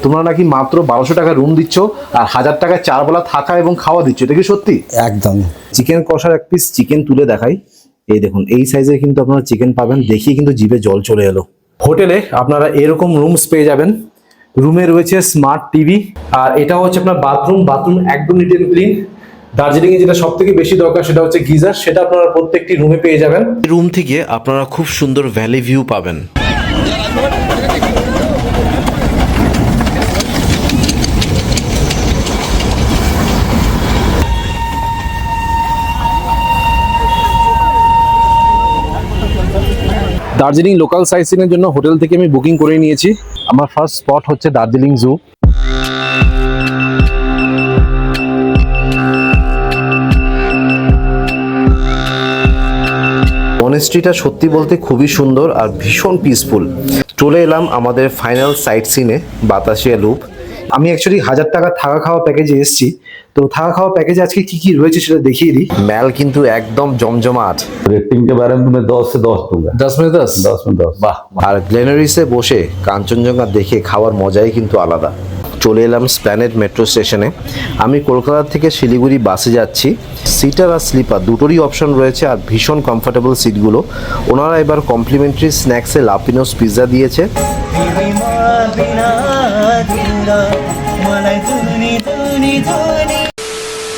তোমরা নাকি মাত্র 1200 টাকা রুম দিচ্ছ আর 1000 টাকায় 4 বেলা থাকা এবং খাওয়া দিচ্ছ, এটা কি সত্যি? একদম। চিকেন কষার এক পিস চিকেন তুলে দেখাই। এই দেখুন, এই সাইজের কিন্তু আপনারা চিকেন পাবেন, দেখিয়ে কিন্তু জিভে জল চলে এলো। হোটেলে আপনারা এরকম রুমস পেয়ে যাবেন। রুমে রয়েছে স্মার্ট টিভি, আর এটা হচ্ছে আপনার বাথরুম একদম নিট এন্ড ক্লিন। দার্জিলিং এ যেটা সব থেকে বেশি দরকার সেটা হচ্ছে গিজার, সেটা আপনারা প্রত্যেকটি রুমে পেয়ে যাবেন। রুম থেকে আপনারা খুব সুন্দর ভ্যালি ভিউ পাবেন। দার্জিলিং লোকাল সাইট সিন এর জন্য হোটেল থেকে আমি বুকিং করে নিয়েছি। আমার ফার্স্ট স্পট হচ্ছে দার্জিলিং জু। মনেস্ট্রিটা সত্যি বলতে খুবই সুন্দর আর ভীষণ পিসফুল। চলে এলাম আমাদের ফাইনাল সাইট সিনে, বাতাসিয়া লুপ। আমি অ্যাকচুয়ালি 1000 টাকা থাকা খাওয়া প্যাকেজে এসেছি, তো থাকা খাওয়া প্যাকেজে আজকে কি কি রয়েছে সেটা দেখিয়ে দিই। ম্যাল কিন্তু একদম জমজমাট। रेटिंग के बारे में मैं 10 से 10 दूंगा। 10 में 10? 10 में 10। বাহ। আর গ্লেনারিসে বসে কাঞ্চনজঙ্ঘা দেখে খাওয়ার মজাই কিন্তু আলাদা। চলে এলাম স্প্ল্যানেড মেট্রো স্টেশনে। আমি কলকাতা থেকে শিলিগুড়ি বাসে যাচ্ছি। সিটার আর স্লিপার দুটোরই অপশন রয়েছে আর ভীষণ কমফোর্টেবল সিটগুলো। ওনারা এবার কমপ্লিমেন্টারি স্ন্যাক্সে লাপিনোস পিৎজা দিয়েছে।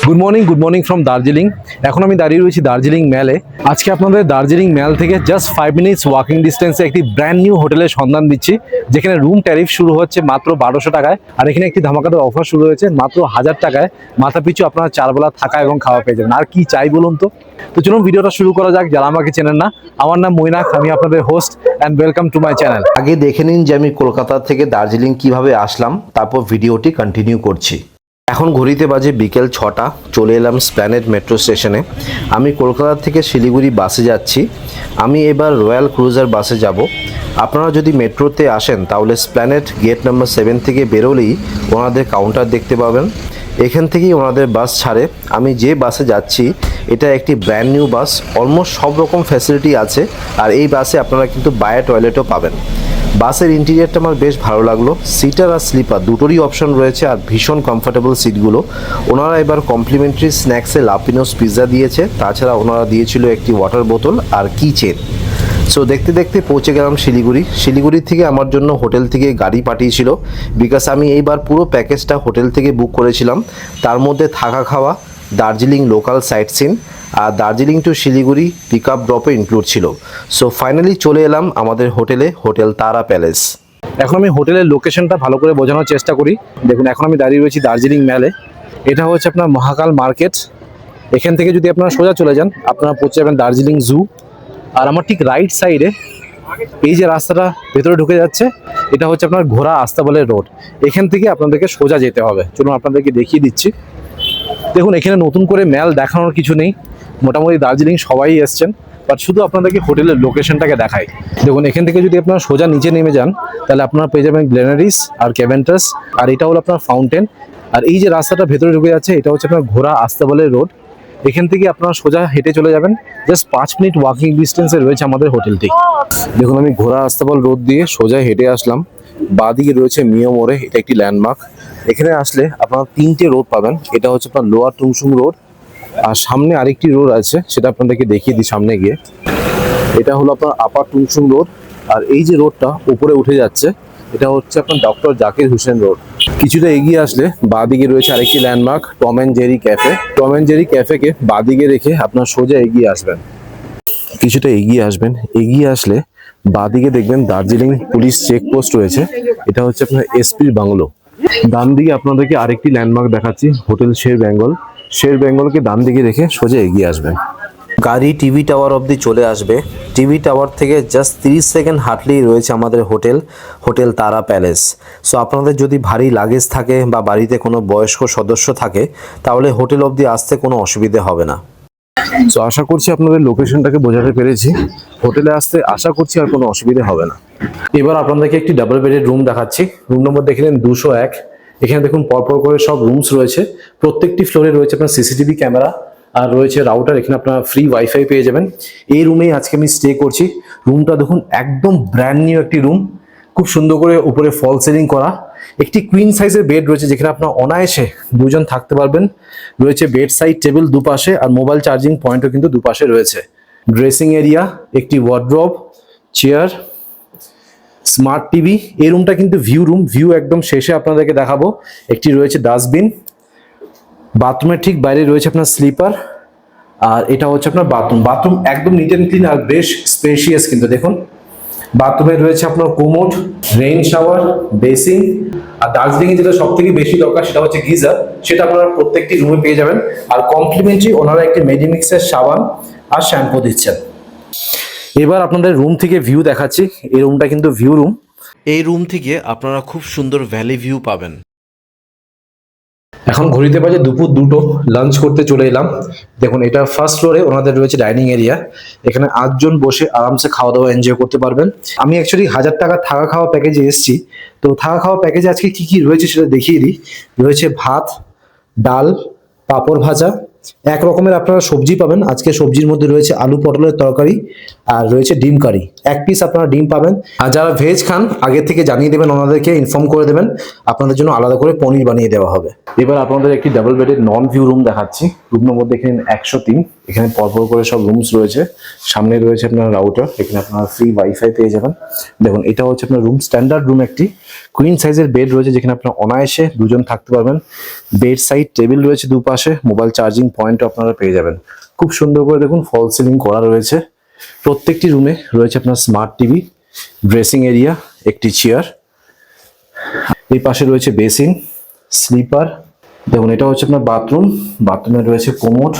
Good morning from Darjeeling. এখন আমি দাঁড়িয়ে রয়েছি দার্জিলিং ম্যালে। আজকে আপনাদের দার্জিলিং ম্যাল থেকে জাস্ট 5 মিনিটস ওয়াকিং ডিস্টেন্সে একটি ব্র্যান্ড নিউ হোটেলের সন্ধান দিচ্ছি, যেখানে রুম ট্যারিফ শুরু হচ্ছে মাত্র 1200 টাকায়। আর এখানে একটি ধামাকাদার অফার শুরু হয়েছে, মাত্র 1000 টাকায় মাথা পিছু আপনারা 4 বেলা থাকা এবং খাওয়া পেয়ে যাবেন। আর কি চাই বলুন তো? চলুন ভিডিওটা শুরু করা যাক। যারা আমাকে চেনেন না, আমার নাম মৈনাক, আমি আপনাদের host and welcome to my channel. আগে দেখে নিন যে আমি কলকাতা থেকে দার্জিলিং কিভাবে আসলাম, তারপর ভিডিওটি কন্টিনিউ করছি। এখন ঘড়িতে বাজে বিকেল 6টা। চলে এলাম স্প্ল্যানেড মেট্রো স্টেশনে। আমি কলকাতা থেকে শিলিগুড়ি বাসে যাচ্ছি। আমি এবার রয়্যাল ক্রুজার বাসে যাব। আপনারা যদি মেট্রোতে আসেন তাহলে স্প্ল্যানেড গেট নাম্বার 7 থেকে বেরোলেই ওনাদের কাউন্টার দেখতে পাবেন। এখান থেকেই ওনাদের বাস ছাড়ে। আমি যে বাসে যাচ্ছি এটা একটি ব্র্যান্ড নিউ বাস, অলমোস্ট সব রকম ফ্যাসিলিটি আছে। আর এই বাসে আপনারা কিন্তু বায়ো টয়লেটও পাবেন। বাসের ইন্টেরিয়ারটা আমার বেশ ভালো লাগলো। সিটার আর স্লিপার দুটোরই অপশন রয়েছে আর ভীষণ কমফোর্টেবল সিটগুলো। ওনারা এবার কমপ্লিমেন্টারি স্ন্যাক্সে লাপিনোস পিৎজা দিয়েছে, তাছাড়া ওনারা দিয়েছিল একটি ওয়াটার বোতল আর কি চেন। সো দেখতে দেখতে পৌঁছে গেলাম শিলিগুড়ি থেকে আমার জন্য হোটেল থেকে গাড়ি পাঠিয়েছিল, বিকজ আমি এইবার পুরো প্যাকেজটা হোটেল থেকে বুক করেছিলাম। তার মধ্যে থাকা খাওয়া, দার্জিলিং লোকাল সাইট সিন আর Darjeeling to Siliguri pick up ড্রপে ইনক্লুড ছিল। সো ফাইনালি চলে এলাম আমাদের হোটেলে, হোটেল তারা প্যালেস। এখন আমি হোটেলের লোকেশনটা ভালো করে বোঝানোর চেষ্টা করি। দেখুন, এখন আমি দাঁড়িয়ে রয়েছি দার্জিলিং ম্যালে। এটা হচ্ছে আপনার মহাকাল মার্কেট। এখান থেকে যদি আপনারা সোজা চলে যান আপনারা পৌঁছে যাবেন দার্জিলিং জু। আর আমার ঠিক রাইট সাইডে এই যে রাস্তাটা ভেতরে ঢুকে যাচ্ছে, এটা হচ্ছে আপনার ঘোড়া আস্তাবলের রোড। এখান থেকে আপনাদেরকে সোজা যেতে হবে। চলুন আপনাদেরকে দেখিয়ে দিচ্ছি। দেখুন, এখানে নতুন করে ম্যাল দেখানোর কিছু নেই, মোটামুটি দার্জিলিং সবাই এসছেন, বাট শুধু আপনাদেরকে হোটেলের লোকেশনটাকে দেখাই। দেখুন, এখান থেকে যদি আপনারা সোজা নিচে নেমে যান তাহলে আপনারা পেয়ে যাবেন গ্লেনারিস আর ক্যাভেন্টাস, আর এটা হলো আপনার ফাউন্টেন। আর এই যে রাস্তাটা ভেতরে ঢুকে যাচ্ছে এটা হচ্ছে আপনার ঘোড়া আস্তাবলের রোড। এখান থেকে আপনারা সোজা হেঁটে চলে যাবেন, জাস্ট 5 মিনিট ওয়াকিং ডিস্টেন্সে রয়েছে আমাদের হোটেলটি। দেখুন, আমি ঘোড়া আস্তাবল রোড দিয়ে সোজা হেঁটে আসলাম। বাঁদিকে রয়েছে মিও মোড়ে, এটা একটি ল্যান্ডমার্ক। এখানে আসলে আপনারা 3টে রোড পাবেন। এটা হচ্ছে আপনার লোয়ার টুংসুং রোড, আর সামনে আরেকটি রোড আছে, সেটা আপনাদেরকে দেখিয়ে দিই সামনে গিয়ে। এটা হলো আপনার আপার টুংসুং রোড। আর এই যে রোডটা উপরে উঠে যাচ্ছে এটা হচ্ছে আপনার ডক্টর জাকির হুসেন রোড। কিছুটা এগিয়ে আসলে বাঁদিকে রয়েছে আরেকটি landmark Tom and Jerry cafe. Tom and Jerry ক্যাফেকে বাঁদিকে রেখে আপনার সোজা এগিয়ে আসবেন। কিছুটা এগিয়ে আসবেন, এগিয়ে আসলে বাঁদিকে দেখবেন দার্জিলিং পুলিশ চেকপোস্ট রয়েছে। এটা হচ্ছে আপনার এসপির বাংলো। ডান দিকে আপনাদেরকে আরেকটি ল্যান্ডমার্ক দেখাচ্ছি, হোটেল শের বেঙ্গল। শের বেঙ্গলকে ডান দিকে রেখে সোজা এগিয়ে আসবেন। গাড়ি টিভি টাওয়ার অবধি চলে আসবে। টিভি টাওয়ার থেকে জাস্ট 30 সেকেন্ড হাঁটলেই রয়েছে আমাদের হোটেল তারা প্যালেস। সো আপনাদের যদি ভারী লাগেজ থাকে বা বাড়িতে কোনো বয়স্ক সদস্য থাকে তাহলে হোটেল অবধি আসতে কোনো অসুবিধে হবে না। সো আশা করছি আপনাদের লোকেশনটাকে বোঝাতে পেরেছি। হোটেলে আসতে আশা করছি আর কোনো অসুবিধা হবে না। এবার আপনাদেরকে একটি ডাবল বেডের রুম দেখাচ্ছি। রুম নম্বর দেখে নেন 201। এখানে দেখুন পরপর করে সব রুমস রয়েছে। প্রত্যেকটি ফ্লোরে রয়েছে আপনার সিসিটিভি ক্যামেরা আর রয়েছে রাউটার। এখানে আপনারা ফ্রি ওয়াইফাই পেয়ে যাবেন। এই রুমেই আজকে আমি স্টে করছি। রুমটা দেখুন একদম ব্র্যান্ড নিউ একটি রুম, খুব সুন্দর করে উপরে ফল সিলিং করা একটি কুইন সাইজের বেড রয়েছে যেখানে আপনার অনায়াসে দুজন থাকতে পারবেন। রয়েছে বেড সাইড টেবিল দুপাশে, আর মোবাইল চার্জিং পয়েন্টও কিন্তু দুপাশে রয়েছে। ড্রেসিং এরিয়া, একটি ওয়ার্ড্রব, চেয়ার, স্মার্ট টিভি। এই রুমটা কিন্তু ভিউ রুম, ভিউ একদম শেষে আপনাদেরকে দেখাবো। একটি রয়েছে ডাস্টবিন, বাথরুমের ঠিক বাইরে রয়েছে আপনার স্লিপার, আর এটা হচ্ছে আপনার বাথরুম। বাথরুম একদম নিট অ্যান্ড ক্লিন আর বেশ স্পেশিয়াস কিন্তু দেখুন। বাথরুমে রয়েছে আপনার কোমোড, রেইন শাওয়ার, বেসিন, আর দার্জিলিংয়ে যেটা সব থেকে বেশি দরকার সেটা হচ্ছে গিজার, সেটা আপনারা প্রত্যেকটি রুমে পেয়ে যাবেন। আর কমপ্লিমেন্টারি ওনারা একটি মেডিমিক্সের সাবান আর শ্যাম্পু দিচ্ছেন। এবার আপনাদের রুম থেকে ভিউ দেখাচ্ছি। এই রুমটা কিন্তু ভিউ রুম। এই রুম থেকে আপনারা খুব সুন্দর ভ্যালি ভিউ পাবেন। এখন ঘড়িতে বাজে দুপুর 2টো, লাঞ্চ করতে চলে এলাম। দেখুন এটা ফার্স্ট ফ্লোরে ওনাদের রয়েছে ডাইনিং এরিয়া, এখানে 8 জন বসে আরামসে খাওয়া দাওয়া এনজয় করতে পারবেন। আমি অ্যাকচুয়ালি 1000 টাকা থাকা খাওয়া প্যাকেজে এসেছি, তো থাকা খাওয়া প্যাকেজে আজকে কি কি রয়েছে সেটা দেখিয়ে দিই। রয়েছে ভাত, ডাল, পাঁপড় ভাজা, এক রকমের আপনারা সবজি পাবেন। আজকে সবজির মধ্যে রয়েছে আলু পটলের তরকারি, আর রয়েছে ডিম কারি, এক পিস আপনারা ডিম পাবেন। আর যারা ভেজ খান আগে থেকে জানিয়ে দেবেন, ওনাদেরকে ইনফর্ম করে দেবেন, আপনাদের জন্য আলাদা করে পনির বানিয়ে দেওয়া হবে। এবার আপনাদের একটি ডাবল বেডের নন ভিউ রুম দেখাচ্ছি। রুমের মধ্যে এখানে 103, এখানে পরপর করে সব রুমস রয়েছে। সামনে রয়েছে আপনার রাউটার, এখানে আপনারা ফ্রি ওয়াইফাই পেয়ে যাবেন। দেখুন এটা হচ্ছে আপনার রুম, স্ট্যান্ডার্ড রুম। একটি কুইন সাইজের বেড রয়েছে যেখানে আপনার অনায়াসে দুজন থাকতে পারবেন। বেড সাইড টেবিল রয়েছে দুপাশে, মোবাইল চার্জিং পয়েন্টও আপনারা পেয়ে যাবেন। খুব সুন্দর করে দেখুন ফল সিলিং করা রয়েছে। প্রত্যেকটি রুমে রয়েছে আপনার স্মার্ট টিভি, ড্রেসিং এরিয়া, একটি চেয়ার, এই পাশে রয়েছে বেসিন, স্লিপার। দেখুন এটা হচ্ছে আপনার বাথরুম, বাথরুমে রয়েছে কোমোড,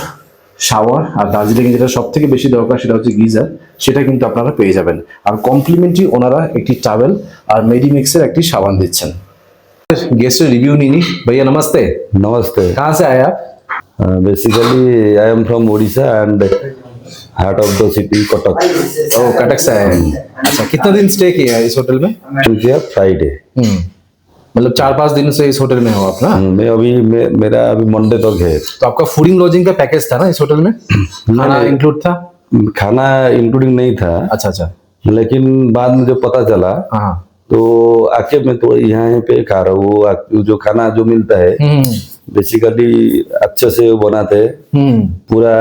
শাওয়ার, আর দার্জিলিংয়ে যেটা সব থেকে বেশি দরকার সেটা হচ্ছে গিজার, সেটা কিন্তু আপনারা পেয়ে যাবেন। আর কমপ্লিমেন্টারি ওনারা একটি টাওয়েল আর মেডিমিক্সের একটি সাবান দিচ্ছেন। गेस्ट रिव्यू नहीं भैया नमस्ते। नमस्ते। कहाँ से आए आप? Basically I am from Orissa and heart of the city Cuttack. ओ कटक से आए हैं। अच्छा कितना दिन स्टे किया है इस होटल में? किया फ्राइडे। मतलब 4-5 दिन से इस होटल में हो आप ना? मैं अभी मेरा अभी मंडे तक है। तो आपका फूडिंग लॉजिंग का पैकेज था ना इस होटल में? खाना इंक्लूड था? खाना इंक्लूडिंग नहीं था। अच्छा अच्छा। लेकिन बाद में जो पता चला हाँ तो आके मैं तो यहाँ पे खा रहा हूँ। वो जो खाना जो मिलता है बेसिकली अच्छे से वो बनाते हैं, पूरा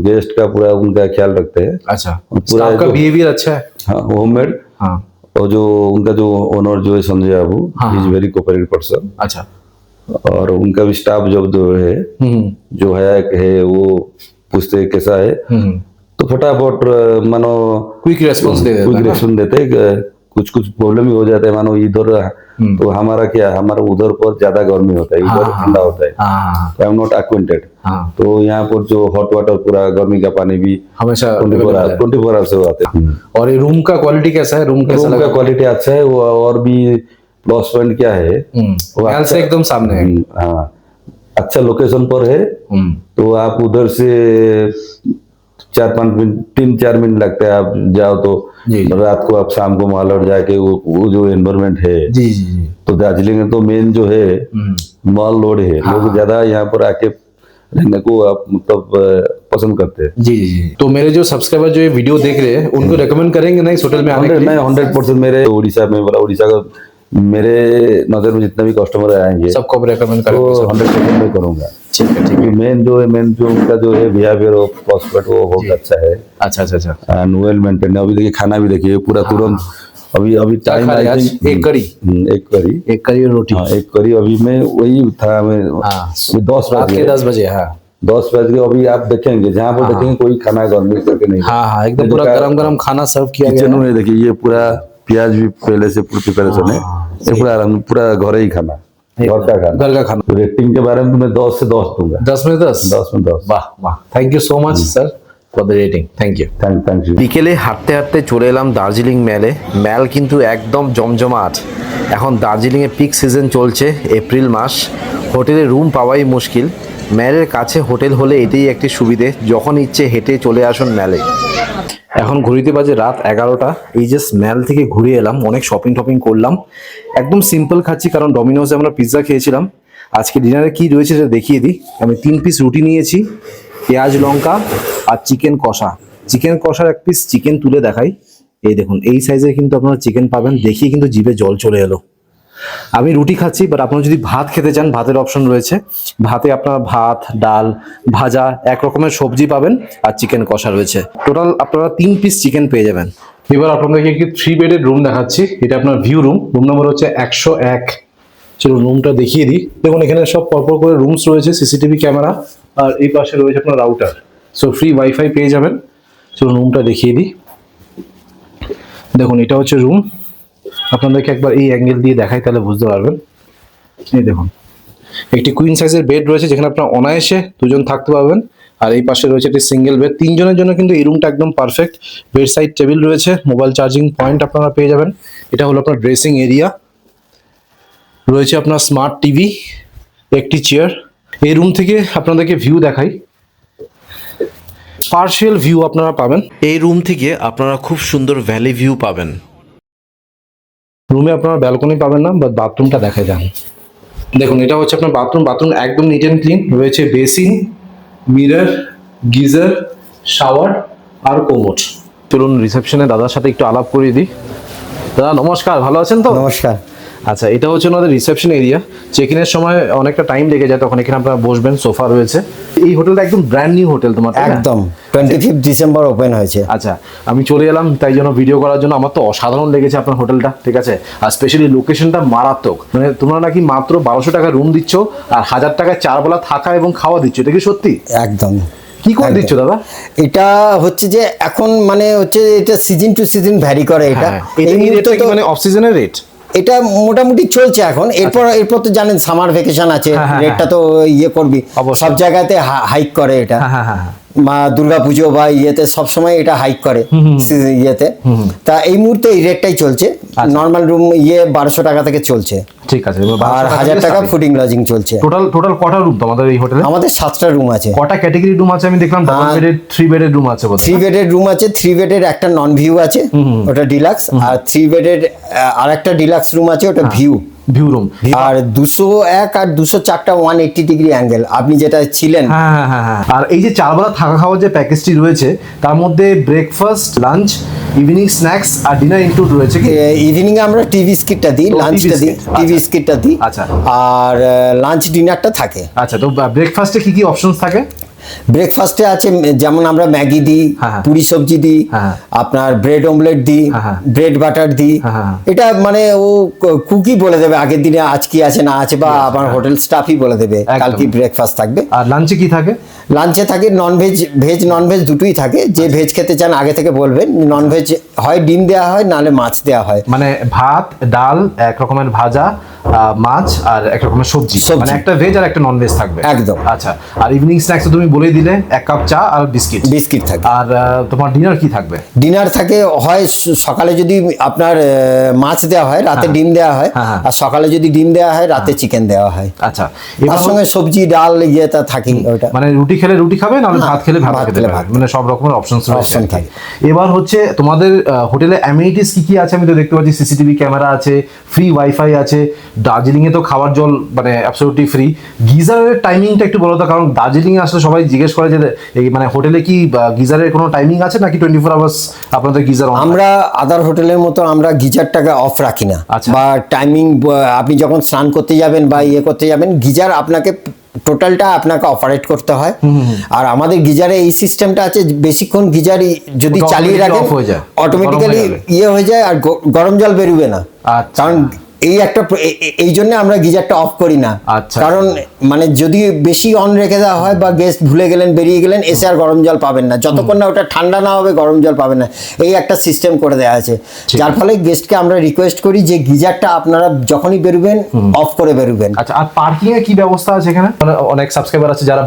गेस्ट का पूरा उनका ख्याल रखते हैं। अच्छा पूरा आपका बिहेवियर अच्छा है? हाँ होममेड। हाँ और जो उनका जो ओनर जो है Sanjay Babu, he is very cooperative person. अच्छा। और उनका भी स्टाफ जो है वो पूछते हैं कैसा है, तो फटाफट मानो क्विक रेस्पॉन्स देते कुछ प्रॉब्लम ही हो जाता है। मानो इधर तो हमारा क्या, हमारा उधर पर ज्यादा गर्मी होता है, इधर ठंडा होता है, तो आई एम नॉट एक्वेंटेड। तो यहाँ पर जो हॉट वाटर पूरा गर्मी का पानी भी हमेशा 24 आवर से आते हैं। और ये रूम का क्वालिटी कैसा है? रूम कैसा लगा? क्वालिटी अच्छा है। वो और भी प्लस पॉइंट क्या है, वो महल से एकदम सामने है। हाँ अच्छा लोकेशन पर है, तो आप उधर से 3-4 मिनट लगता है। आप जाओ तो रात को, आप शाम को मालौट जाके वो जो एनवायरमेंट है जी जी जी, तो दार्जिलिंग में तो मेन जो है मॉल रोड है। लोग ज्यादा यहाँ पर आके रहने को आप मतलब पसंद करते हैं। जी जी। तो मेरे जो सब्सक्राइबर जो ये वीडियो देख रहे हैं उनको रेकमेंड करेंगे ना इस होटल में आने के लिए? मैं 100% मेरे उड़ीसा में बोला, उड़ीसा का मेरे नजर में जितने भी कस्टमर आएंगे सबको रेकमेंड तो करेंगे। 100% मैं करूंगा। ठीक है ठीक है। मेन जो उनका जो है बिहेवियर और प्रॉस्पेक्ट वो बहुत अच्छा है। अच्छा अच्छा अच्छा। And well maintain. अभी देखिए खाना भी देखिए पूरा तुरंत अभी टाइम खा रहे आज? एक करी और रोटी। हाँ एक करी। अभी मैं वही था, मैं 10 रात के 10 बजे। हाँ 10 बज गए। अभी आप देखेंगे जहाँ पर देखेंगे कोई खाना गर्मी करके नहीं। हाँ हाँ एकदम पूरा गरम खाना सर्व किया गया किचन में देखिए ये पूरा प्याज भी पहले से प्रिपरेशन है। ये पूरा घर ही खाना, घर का खाना। रेटिंग के बारे में तो मैं 10 से 10 दूंगा। 10 में 10? 10 में 10। वाह वाह, thank you so much sir for the rating. Thank you. Thank you. বিকেলে হাঁটতে হাঁটতে চলে এলাম দার্জিলিং ম্যালে। ম্যাল কিন্তু একদম জমজমাট। এখন দার্জিলিংয়ে পিক সিজন চলছে, এপ্রিল মাস। হোটেলে রুম পাওয়াই মুশকিল। ম্যালের কাছে হোটেল হলে এটাই একটি সুবিধে, যখন ইচ্ছে হেঁটে চলে আসুন ম্যালে। এখন ঘড়িতে বাজে রাত 11টা। এই জাস্ট ম্যাল থেকে ঘুরে এলাম, অনেক শপিং করলাম। একদম সিম্পল খাচ্ছি কারণ ডমিনোজে আমরা পিৎজা খেয়েছিলাম। আজকে ডিনারে কি রয়েছে সেটা দেখিয়ে দিই। আমি 3 পিস রুটি নিয়েছি, পেঁয়াজ লঙ্কা আর চিকেন কষা। চিকেন কষার এক পিস চিকেন তুলে দেখাই। এই দেখুন এই সাইজের কিন্তু আপনারা চিকেন পাবেন, দেখিয়ে কিন্তু জিভে জল চলে এলো। আমি রুটি খাচ্ছি, বাট আপনারা যদি ভাত খেতে চান ভাতের অপশন রয়েছে। ভাতে আপনারা ভাত, ডাল, ভাজা, এক রকমের সবজি পাবেন আর চিকেন কষা রয়েছে। টোটাল আপনারা 3 পিস চিকেন পেয়ে যাবেন। এবার আপনাদেরকে একটি 3 বেডের রুম দেখাচ্ছি। এটা আপনার ভিউ রুম, রুম নম্বর হচ্ছে 101। চলুন রুমটা দেখিয়ে দিই। দেখুন এখানে সব পরপর করে রুমস রয়েছে, সিসিটিভি ক্যামেরা, আর এই পাশে রয়েছে আপনার রাউটার। সো ফ্রি ওয়াইফাই পেয়ে যাবেন। চলুন রুমটা দেখিয়ে দিই। দেখুন এটা হচ্ছে রুম, আপনাদেরকে একবার এই অ্যাঙ্গেল দিয়ে দেখাই তাহলে বুঝতে পারবেন। এই দেখুন একটি কুইন সাইজের বেড রয়েছে, যেখানে আপনার অনায়াসে 2 জন থাকতে পারবেন। আর এই পাশে রয়েছে একটি সিঙ্গেল বেড, 3 জনের জন্য কিন্তু এই রুমটা একদম পারফেক্ট। বেড সাইড টেবিল রয়েছে, মোবাইল চার্জিং পয়েন্ট আপনারা পেয়ে যাবেন। এটা হলো আপনার ড্রেসিং এরিয়া, রয়েছে আপনার স্মার্ট টিভি, একটি চেয়ার। এই রুম থেকে আপনাদেরকে ভিউ দেখাই, পার্শিয়াল ভিউ আপনারা পাবেন। এই রুম থেকে আপনারা খুব সুন্দর ভ্যালি ভিউ পাবেন। রুমে আপনারা ব্যালকনি পাবেন না, বাট বাথরুমটা দেখাই যান। দেখুন এটা হচ্ছে আপনার বাথরুম। বাথরুম একদম নিট অ্যান্ড ক্লিন, রয়েছে বেসিন, মিরর, গিজার, শাওয়ার আর কোমোড। চলুন রিসেপশনে দাদার সাথে একটু আলাপ করিয়ে দিই। দাদা নমস্কার, ভালো আছেন তো? নমস্কার। আচ্ছা, এটা হচ্ছে আমাদের রিসেপশন এরিয়া। চেক ইনের সময় অনেকটা টাইম লেগে যায়, তখন এখানে আপনারা বসবেন, সোফা রয়েছে। এই হোটেলটা একদম ব্র্যান্ড নিউ হোটেল তোমার, তাই না? একদম 25 ডিসেম্বর ওপেন হয়েছে। আচ্ছা, আমি চলে এলাম তাই জন্য ভিডিও করার জন্য। আমার তো অসাধারণ লেগেছে আপনার হোটেলটা, ঠিক আছে। আর স্পেশালি লোকেশনটা মারাত্মক। মানে তোমরা নাকি মাত্র 1200 টাকা রুম দিচ্ছ আর 1000 টাকায় 4 বেলা থাকা এবং খাওয়া দিচ্ছ, এটা কি সত্যি? একদম। কি করে দিচ্ছ দাদা? এটা হচ্ছে যে এখন মানে হচ্ছে এটা সিজন টু সিজন ভ্যারি করে। এটা হ্যাঁ, এটা এই কি মুহূর্তে রেটটা কি তো মানে অফ সিজনের রেট? এটা মোটামুটি চলছে এখন। এরপর তো জানেন সামার ভ্যাকেশন আছে, হ্যাঁ, হ্যাঁ, রেটটা তো ইয়ে করবি, অবশ্যই। সব জায়গাতে হাইক করে এটা। হ্যাঁ, হ্যাঁ, হ্যাঁ। মা দুর্গা পুজো বা ইয়েতে সবসময় এটা হাইক করে ইয়েতে। তা এই মুহূর্তে এই রেটটাই চলছে। নর্মাল রুম 1200 টাকা থেকে চলছে, ঠিক আছে। আর 1000 টাকা ফুডিং লজিং চলছে। টোটাল কটা রুম তোমাদের এই হোটেলে? আমাদের 7টা রুম আছে। কটা ক্যাটাগরি রুম আছে? আমি দেখলাম ডাবল বেডের, 3 বেডের রুম আছে বোধহয়। 3 বেডের রুম আছে। 3 বেডের একটা নন ভিউ আছে, ওটা ডিলাক্স। আর 3 বেডের আর একটা ডিলাক্স রুম আছে, ওটা ভিউ রুম। আর 201 আর 204টা 180 ডিগ্রি অ্যাঙ্গেল, আপনি যেটা ছিলেন। হ্যাঁ, হ্যাঁ, হ্যাঁ। আর এই যে 4 বেলা থাকা খাওয়ার যে প্যাকেজটি রয়েছে, তার মধ্যে ব্রেকফাস্ট, লাঞ্চ, ইভিনিং স্ন্যাক্স আর ডিনার ইনক্লুড রয়েছে কি? ইভিনিং আমরা টি বিস্কিটটা দিই, লাঞ্চটা দিই, টি বিস্কিটটা দিই। আচ্ছা। আর লাঞ্চ ডিনারটা থাকে। আচ্ছা, তো ব্রেকফাস্টে কি কি অপশনস থাকে? ব্রেকফাস্টে আছে যেমন আমরা ম্যাগি দিই, হ্যাঁ। পুরি সবজি দিই, হ্যাঁ। আপনার ব্রেড অমলেট দিই, হ্যাঁ। ব্রেড বাটার দিই। হ্যাঁ। এটা মানে ও কুকি বলে দেবে আগের দিনে আজ কি আছে না আছে, বা আমার হোটেল স্টাফই বলে দেবে কাল কি ব্রেকফাস্ট থাকবে। আর লাঞ্চে কি থাকে? লাঞ্চে থাকে ননভেজ, ভেজ ননভেজ দুটোই থাকে। যে ভেজ খেতে চান আগে থেকে বলবেন। ননভেজ হয় ডিম দেওয়া হয়, নাহলে মাছ দেওয়া হয়। মানে ভাত, ডাল, এক রকমের ভাজা, মাছ আর এক রকমের সবজি, মানে একটা ভেজ আর একটা নন ভেজ থাকবে। একদম। আচ্ছা, আর ইভিনিং স্ন্যাক্স তুমি বলেই দিলে, 1 কাপ চা আর বিস্কিট থাকে। আর তোমার ডিনার কি থাকবে? ডিনার থাকে হয় সকালে যদি আপনার মাছ দেওয়া হয়, রাতে ডিম দেওয়া হয়। হ্যাঁ। আর সকালে যদি ডিম দেওয়া হয়, রাতে চিকেন দেওয়া হয়। আচ্ছা, তার সঙ্গে সবজি ডাল ইয়েটা থাকে। ওটা মানে রুটি খেলে রুটি খাবে, নাহলে ভাত খেলে ভাত ভাত খেতে খেলে পারবে। ভাত। মানে সব রকমের অপশনস Option থাকে। এবার হচ্ছে তোমাদের হোটেলে অ্যামিনিটিস কি কি আছে? আমি তো দেখতে পাচ্ছি সিসিটিভি ক্যামেরা আছে, ফ্রি ওয়াইফাই আছে। দার্জিলিং এ তো খাবার জল মানে অ্যাবসলিউটলি ফ্রি। গিজারের টাইমিংটা একটু বলো তো, কারণ দার্জিলিং এ আসলে সবাই জিজ্ঞেস করে যে এই মানে হোটেলে কি গিজারের কোনো টাইমিং আছে নাকি 24 আওয়ার্স আপনাদের গিজার অন? আমরা আদার হোটেলের মতো আমরা গিজারটাকে অফ রাখি না। আচ্ছা। বা টাইমিং আপনি যখন স্নান করতে যাবেন বা ইয়ে করতে যাবেন, গিজার আপনাকে টোটালটা আপনাকে অপারেট করতে হয়। আর আমাদের গিজারে এই সিস্টেমটা আছে, বেশিক্ষণ গিজার যদি ওটা চালিয়ে রাখেন automatically off হয়ে যায়, অটোমেটিক্যালি গরম হয়ে যাবে। ইয়ে হয়ে যায়, আর গরম জল বেরোবে না। আচ্ছা। কারণ এই জন্য আমরা গিজারটা অফ করি না। আচ্ছা। কারণ মানে যদি বেশি অন রেখে দেওয়া হয় বা গেস্ট ভুলে গেলেন, বেরিয়ে গেলেন, এসে আর গরম জল পাবেন না। যতক্ষণ না ওটা ঠান্ডা না হবে, গরম জল পাবেন না। এই একটা সিস্টেম করে দেওয়া আছে, যার ফলে গেস্টকে আমরা রিকোয়েস্ট করি যে গিজারটা আপনারা যখনই বেরোবেন অফ করে বেরোবেন। আচ্ছা, আর পার্কিং এর কি ব্যবস্থা আছে এখানে? মানে অনেক সাবস্ক্রাইবার আছে যারা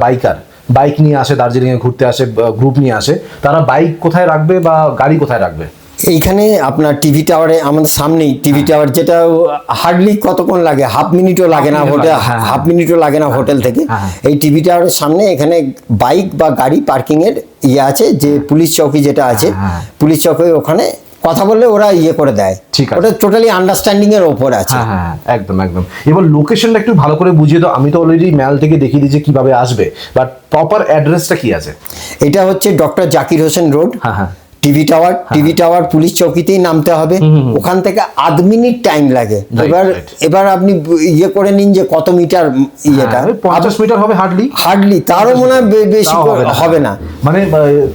বাইক নিয়ে আসে, দার্জিলিং এ ঘুরতে আসে, গ্রুপ নিয়ে আসে, তারা বাইক কোথায় রাখবে বা গাড়ি কোথায় রাখবে? এইখানে আপনার টিভি টাওয়ারে, আমাদের সামনেই টিভি টাওয়ার, যেটা হার্ডলি কতক্ষণ লাগে, হাফ মিনিটও লাগে না হোটেল, হাফ মিনিটও লাগে না হোটেল থেকে। এই টিভি টাওয়ারের সামনে এখানে বাইক বা গাড়ি পার্কিং এর ইয়ে আছে, যে পুলিশ চৌকি যেটা আছে, পুলিশ চৌকি ওখানে কথা বললে ওরা ইয়ে করে দেয়। ঠিক আছে। ওটা টোটালি আন্ডারস্ট্যান্ডিং এর ওপর আছে। হ্যাঁ, একদম। এবার লোকেশনটা একটু ভালো করে বুঝিয়ে দাও। আমি তো অলরেডি ম্যাল থেকে দেখিয়ে দিয়েছি কিভাবে আসবে, বাট প্রপার অ্যাড্রেসটা কি আছে? এটা হচ্ছে ডক্টর জাকির হোসেন রোড, হ্যাঁ। টিভি টাওয়ার পুলিশ চৌকিতেই নামতে হবে, ওখান থেকে আধ মিনিট টাইম লাগে। এবার আপনি ইয়ে করে নিন যে কত মিটার ইয়েটা, 50 মিটার হবে হার্ডলি, তারও মনে হয় বেশি হবে না। মানে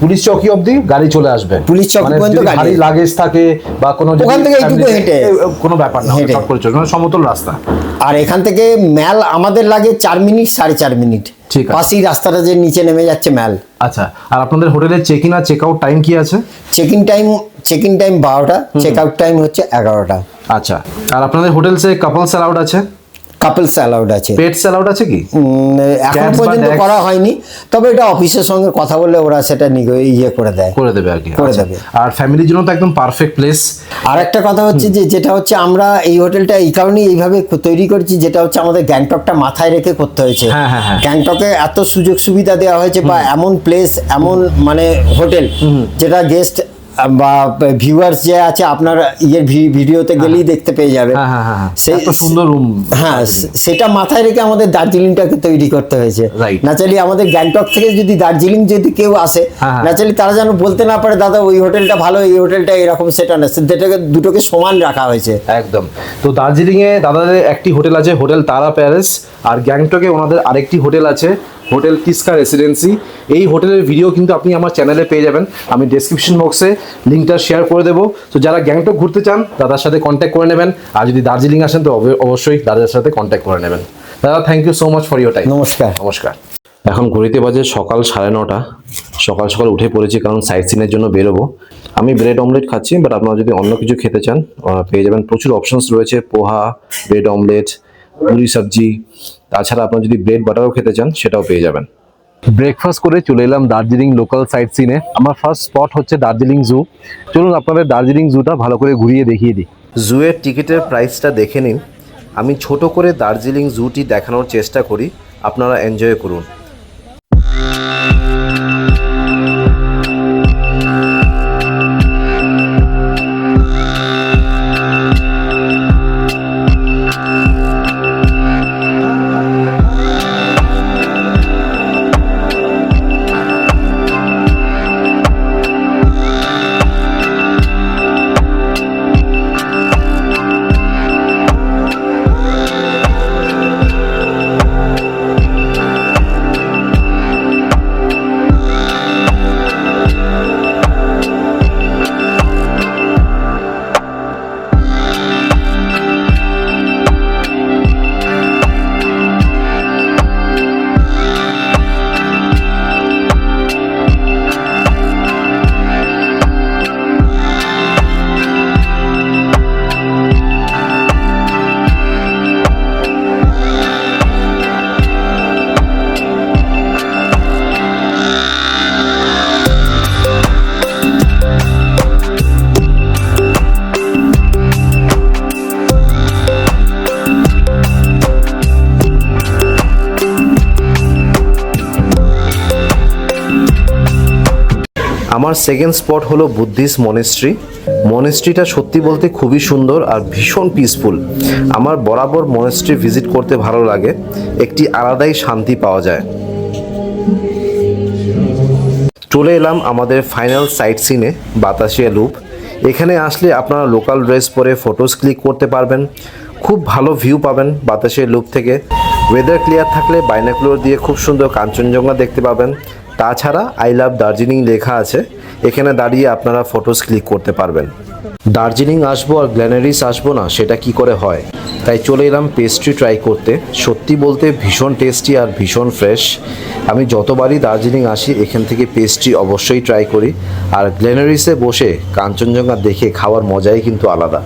পুলিশ চৌকি অবধি গাড়ি চলে আসবে, পুলিশ চৌকি পর্যন্ত গাড়ি, ভারী লাগেজ থাকে বা কোনো ওখান থেকে একটু হেঁটে, কোনো ব্যাপার না, সব করে চলবে, সমতল রাস্তা। আর এখান থেকে ম্যাল আমাদের লাগে 4 মিনিট 4.5 মিনিট, ঠিক আছে। পাশেই রাস্তাটা যে নিচে নেমে যাচ্ছে ম্যাল। আচ্ছা, আর আপনাদের হোটেলের চেক ইন আর চেক আউট টাইম কি আছে? চেক ইন টাইম 12টা, চেক আউট টাইম হচ্ছে 11টা। আচ্ছা, আর আপনাদের হোটেলসে কাপলস অ্যালাউড আছে? কাপলস অ্যালাউড আছে। পেটস অ্যালাউড আছে কি? এখন পর্যন্ত করা হয়নি, তবে এটা অফিসের সঙ্গে কথা বললে ওরা সেটা ইয়ে করে দেবে আর কি, করে দেবে। আর ফ্যামিলির জন্য তো একদম পারফেক্ট প্লেস। আর একটা কথা হচ্ছে যেটা হচ্ছে আমরা এই হোটেলটা এই কারণেই এইভাবে তৈরি করছি, যেটা হচ্ছে আমাদের গ্যাংটকটা মাথায় রেখে করতে হয়েছে। গ্যাংটকে এত সুযোগ সুবিধা দেওয়া হয়েছে, বা এমন প্লেস, এমন মানে হোটেল যেটা গেস্ট বা ভিউয়ার্স যে আছে আপনার ভিডিওতে গেলেই দেখতে পেয়ে যাবে, সেই সুন্দর রুম। হ্যাঁ, সেটা মাথায় রেখে আমাদের দার্জিলিংটাকে তৈরি করতে হয়েছে। ন্যাচারালি আমাদের গ্যাংটক থেকে যদি দার্জিলিং যদি কেউ আসে, ন্যাচারালি তারা যেন বলতে না পারে দাদা ওই হোটেলটা ভালো, এই হোটেলটা এরকম, সেটা না, সেটাকে দুটোকে সমান রাখা হয়েছে একদম। তো দার্জিলিং এ দাদাদের একটি হোটেল আছে, হোটেল তারা প্যালেস, আর গ্যাংটকে ওনাদের আরেকটি হোটেল আছে, হোটেল কিস্কা রেসিডেন্সি। এই হোটেলের ভিডিও কিন্তু আপনি আমার চ্যানেলে পেয়ে যাবেন, আমি ডেসক্রিপশন বক্সে লিঙ্কটা শেয়ার করে দেবো। তো যারা গ্যাংটক ঘুরতে চান দাদার সাথে কন্ট্যাক্ট করে নেবেন, আর যদি দার্জিলিং আসেন তো অবশ্যই দাদার সাথে কন্ট্যাক্ট করে নেবেন। দাদা, thank you so much for your time. নমস্কার। এখন ঘড়িতে বাজে সকাল 9:30। সকাল সকাল উঠে পড়েছি, কারণ সাইট সিনের জন্য বেরোবো। আমি ব্রেড অমলেট খাচ্ছি, বাট আপনারা যদি অন্য কিছু খেতে চান পেয়ে যাবেন, প্রচুর অপশনস রয়েছে, পোহা, ব্রেড অমলেট, পুরি সবজি, তাছাড়া আপনারা যদি ব্রেড বাটারও খেতে চান সেটাও পেয়ে যাবেন। ব্রেকফাস্ট করে চলে এলাম দার্জিলিং লোকাল সাইট সিনে। আমার ফার্স্ট স্পট হচ্ছে দার্জিলিং জু। চলুন আপনাদের দার্জিলিং জুটা ভালো করে ঘুরিয়ে দেখিয়ে দিই। জুয়ের টিকিটের প্রাইসটা দেখে নিন। আমি ছোট করে দার্জিলিং জুটি দেখানোর চেষ্টা করি, আপনারা এনজয় করুন। আমার সেকেন্ড স্পট হলো বুদ্ধিস্ট মনেস্ট্রি। মনেস্ট্রিটা সত্যি বলতে খুবই সুন্দর আর ভীষণ পিসফুল। আমার বরাবর মনেস্ট্রি ভিজিট করতে ভালো লাগে, একটি আলাদাই শান্তি পাওয়া যায়। চলে এলাম আমাদের ফাইনাল সাইট সিনে, বাতাসিয়া লুপ। এখানে আসলে আপনারা লোকাল ড্রেস পরে ফটোস ক্লিক করতে পারবেন, খুব ভালো ভিউ পাবেন বাতাসিয়া লুপ থেকে। ওয়েদার ক্লিয়ার থাকলে বাইনাকুলার দিয়ে খুব সুন্দর কাঞ্চনজঙ্ঘা দেখতে পাবেন। তাছাড়া আই লাভ দার্জিলিং লেখা আছে, এখানে দাঁড়িয়ে আপনারা ফটোস ক্লিক করতে পারবেন। দার্জিলিং আসবো আর গ্ল্যানারিস আসবো না, সেটা কি করে হয়? তাই চলে এলাম পেস্ট্রি ট্রাই করতে। সত্যি বলতে ভীষণ টেস্টি আর ভীষণ ফ্রেশ। আমি যতবারই দার্জিলিং আসি এখান থেকে পেস্ট্রি অবশ্যই ট্রাই করি, আর গ্ল্যানারিসে বসে কাঞ্চনজঙ্ঘা দেখে খাওয়ার মজাই কিন্তু আলাদা।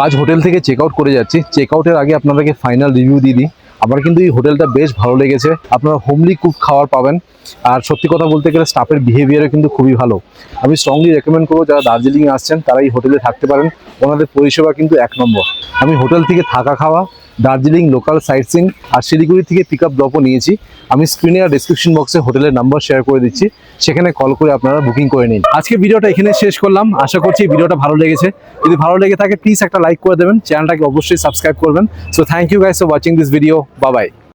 আজ হোটেল থেকে চেক আউট করে যাচ্ছি। চেক আউটের আগে আপনাদেরকে ফাইনাল রিভিউ দিয়ে দিই। আমার কিন্তু এই হোটেলটা বেশ ভালো লেগেছে। আপনারা হোমলি কুক খাবার পাবেন, আর সত্যি কথা বলতে গেলে স্টাফের বিহেভিয়ারও কিন্তু খুবই ভালো। আমি স্ট্রংলি রেকমেন্ড করবো যারা দার্জিলিংয়ে আসছেন তারা এই হোটেলে থাকতে পারেন, ওনাদের পরিষেবা কিন্তু 1 নম্বর। আমি হোটেল থেকে থাকা খাওয়া, দার্জিলিং লোকাল সাইট সিইং আর শিলিগুড়ি থেকে পিক আপ ড্রপও নিয়েছি। আমি স্ক্রিনে আর ডিসক্রিপশন বক্সে হোটেলের নাম্বার শেয়ার করে দিচ্ছি, সেখানে কল করে আপনারা বুকিং করে নিন। আজকে ভিডিওটা এখানে শেষ করলাম। আশা করছি ভিডিওটা ভালো লেগেছে। যদি ভালো লেগে থাকে প্লিজ একটা লাইক করে দেবেন, চ্যানেলটাকে অবশ্যই সাবস্ক্রাইব করবেন। So thank you guys for watching this video. Bye by.